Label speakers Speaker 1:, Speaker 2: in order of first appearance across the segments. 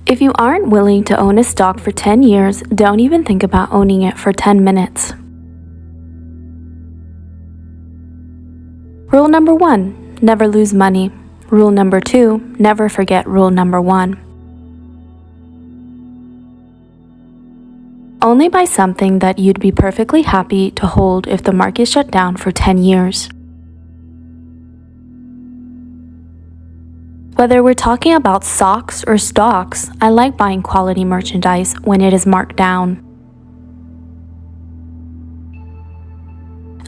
Speaker 1: If you aren't willing to own a stock for 10 years, don't even think about owning it for 10 minutes. Rule number 1, never lose money. Rule number 2, never forget rule number 1. Only buy something that you'd be perfectly happy to hold if the market shut down for 10 years. Whether we're talking about socks or stocks, I like buying quality merchandise when it is marked down.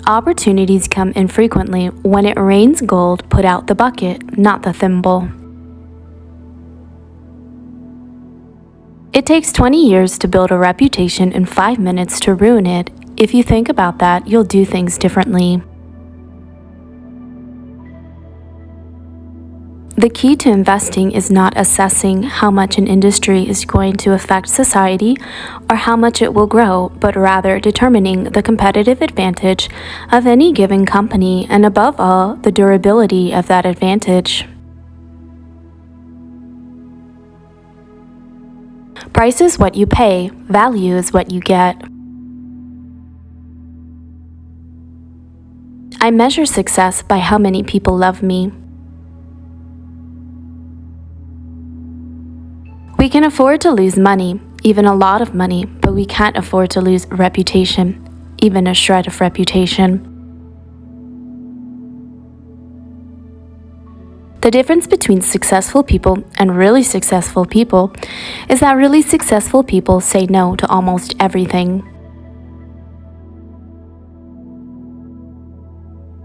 Speaker 1: Opportunities come infrequently. When it rains gold, put out the bucket, not the thimble. It takes 20 years to build a reputation and 5 minutes to ruin it. If you think about that, you'll do things differently. The key to investing is not assessing how much an industry is going to affect society or how much it will grow, but rather determining the competitive advantage of any given company and, above all, the durability of that advantage. Price is what you pay, value is what you get. I measure success by how many people love me. We can afford to lose money, even a lot of money, but we can't afford to lose reputation, even a shred of reputation. The difference between successful people and really successful people is that really successful people say no to almost everything.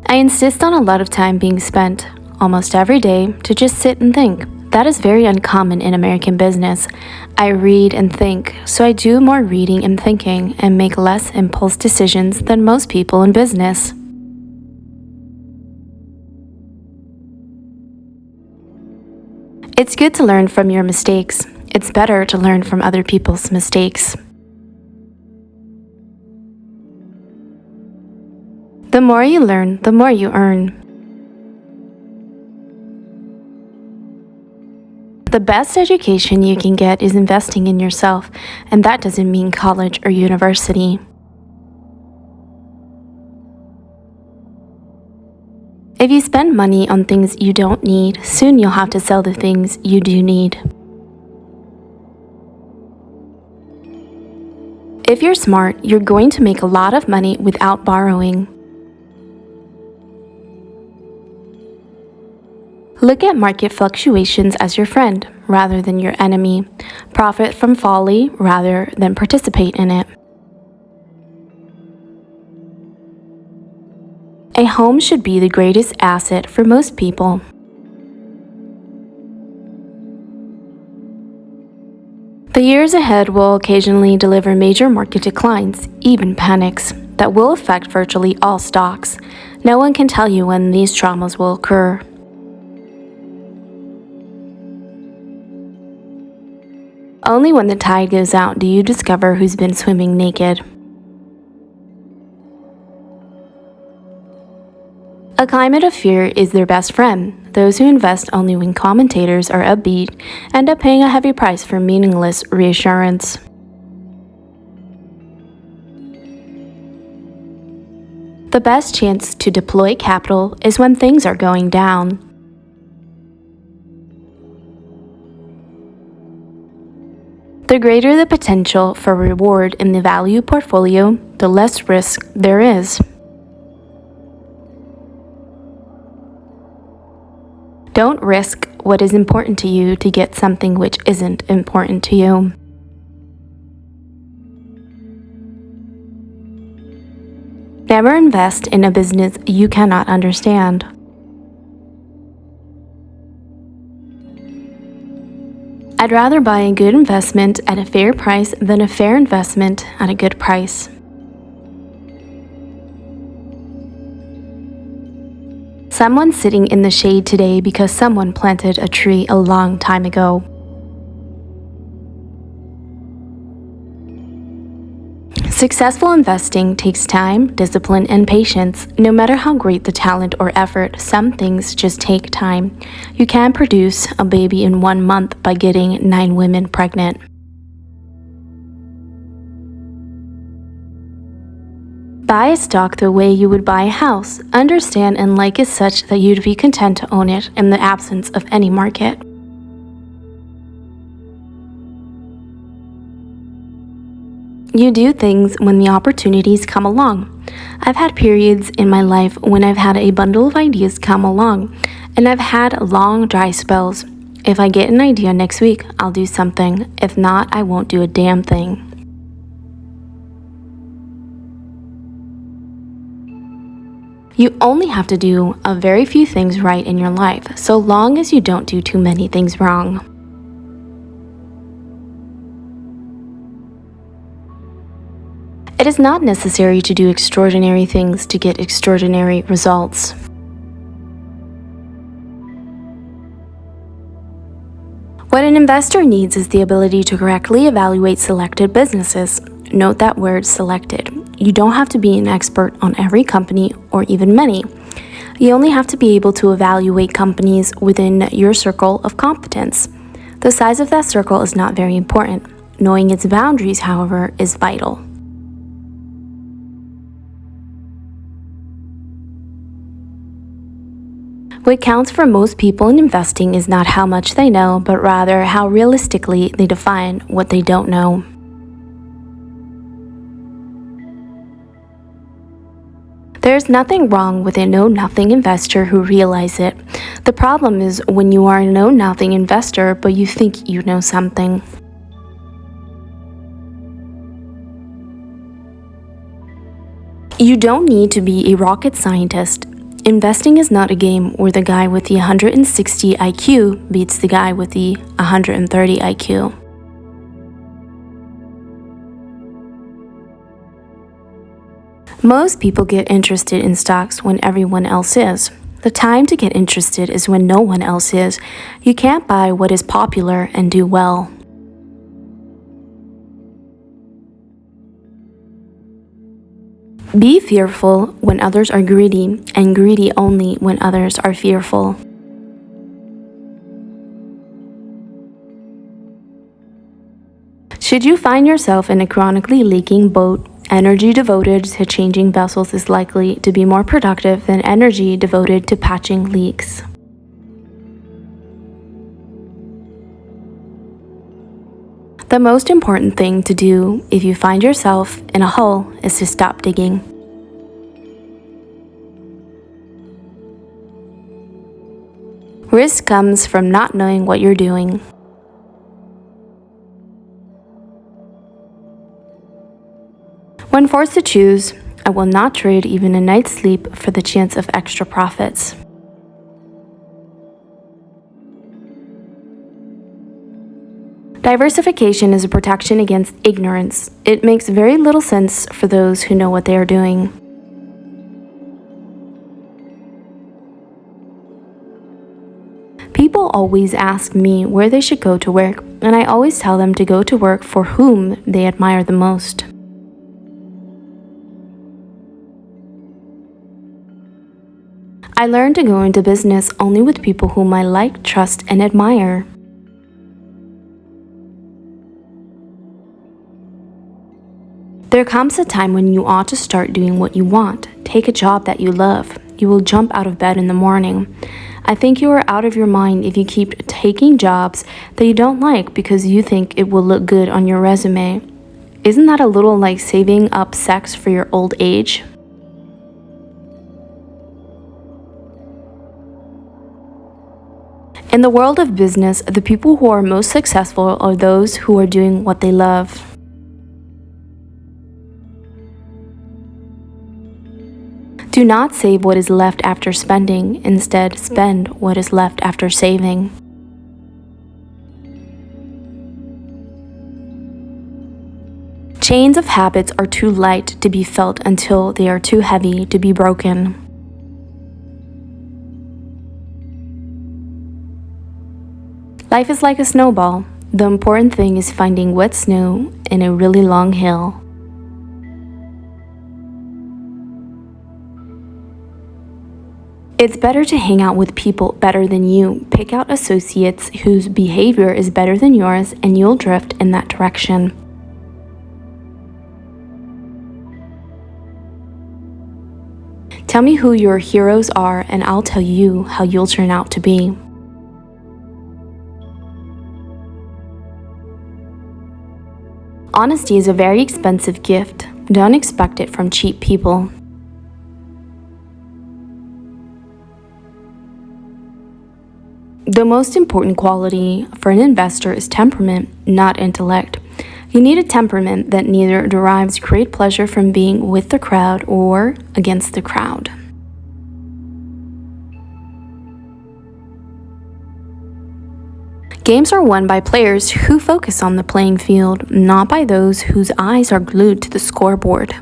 Speaker 1: I insist on a lot of time being spent, almost every day, to just sit and think. That is very uncommon in American business. I read and think, so I do more reading and thinking and make less impulse decisions than most people in business. It's good to learn from your mistakes. It's better to learn from other people's mistakes. The more you learn, the more you earn. The best education you can get is investing in yourself, and that doesn't mean college or university. If you spend money on things you don't need, soon you'll have to sell the things you do need. If you're smart, you're going to make a lot of money without borrowing. Look at market fluctuations as your friend rather than your enemy. Profit from folly rather than participate in it. A home should be the greatest asset for most people. The years ahead will occasionally deliver major market declines, even panics, that will affect virtually all stocks. No one can tell you when these traumas will occur. Only when the tide goes out do you discover who's been swimming naked. A climate of fear is their best friend. Those who invest only when commentators are upbeat end up paying a heavy price for meaningless reassurance. The best chance to deploy capital is when things are going down. The greater the potential for reward in the value portfolio, the less risk there is. Don't risk what is important to you to get something which isn't important to you. Never invest in a business you cannot understand. I'd rather buy a good investment at a fair price than a fair investment at a good price. Someone's sitting in the shade today because someone planted a tree a long time ago. Successful investing takes time, discipline, and patience. No matter how great the talent or effort, some things just take time. You can't produce a baby in 1 month by getting 9 women pregnant. Buy a stock the way you would buy a house. Understand and like it such that you'd be content to own it in the absence of any market. You do things when the opportunities come along. I've had periods in my life when I've had a bundle of ideas come along, and I've had long dry spells. If I get an idea next week, I'll do something. If not, I won't do a damn thing. You only have to do a very few things right in your life, so long as you don't do too many things wrong. It is not necessary to do extraordinary things to get extraordinary results. What an investor needs is the ability to correctly evaluate selected businesses. Note that word selected. You don't have to be an expert on every company or even many. You only have to be able to evaluate companies within your circle of competence. The size of that circle is not very important. Knowing its boundaries, however, is vital. What counts for most people in investing is not how much they know, but rather how realistically they define what they don't know. There's nothing wrong with a know-nothing investor who realizes it. The problem is when you are a know-nothing investor, but you think you know something. You don't need to be a rocket scientist. Investing is not a game where the guy with the 160 IQ beats the guy with the 130 IQ. Most people get interested in stocks when everyone else is. The time to get interested is when no one else is. You can't buy what is popular and do well. Be fearful when others are greedy, and greedy only when others are fearful. Should you find yourself in a chronically leaking boat, energy devoted to changing vessels is likely to be more productive than energy devoted to patching leaks. The most important thing to do if you find yourself in a hole is to stop digging. Risk comes from not knowing what you're doing. When forced to choose, I will not trade even a night's sleep for the chance of extra profits. Diversification is a protection against ignorance. It makes very little sense for those who know what they are doing. People always ask me where they should go to work, and I always tell them to go to work for whom they admire the most. I learned to go into business only with people whom I like, trust, and admire. There comes a time when you ought to start doing what you want. Take a job that you love. You will jump out of bed in the morning. I think you are out of your mind if you keep taking jobs that you don't like because you think it will look good on your resume. Isn't that a little like saving up sex for your old age? In the world of business, the people who are most successful are those who are doing what they love. Do not save what is left after spending. Instead, spend what is left after saving. Chains of habits are too light to be felt until they are too heavy to be broken. Life is like a snowball. The important thing is finding wet snow in a really long hill. It's better to hang out with people better than you. Pick out associates whose behavior is better than yours, and you'll drift in that direction. Tell me who your heroes are, and I'll tell you how you'll turn out to be. Honesty is a very expensive gift. Don't expect it from cheap people. The most important quality for an investor is temperament, not intellect. You need a temperament that neither derives great pleasure from being with the crowd or against the crowd. Games are won by players who focus on the playing field, not by those whose eyes are glued to the scoreboard.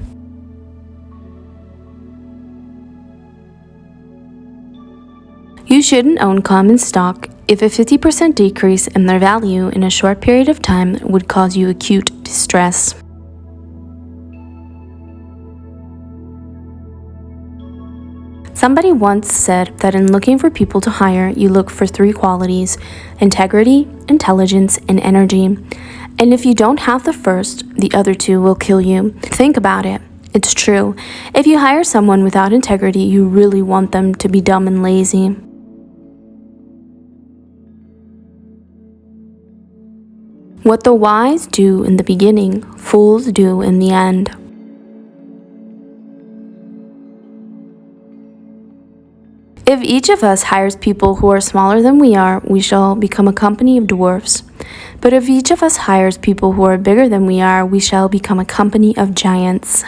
Speaker 1: You shouldn't own common stock if a 50% decrease in their value in a short period of time would cause you acute distress. Somebody once said that in looking for people to hire, you look for 3 qualities: integrity, intelligence, and energy. And if you don't have the first, the other 2 will kill you. Think about it. It's true. If you hire someone without integrity, you really want them to be dumb and lazy. What the wise do in the beginning, fools do in the end. If each of us hires people who are smaller than we are, we shall become a company of dwarfs. But if each of us hires people who are bigger than we are, we shall become a company of giants.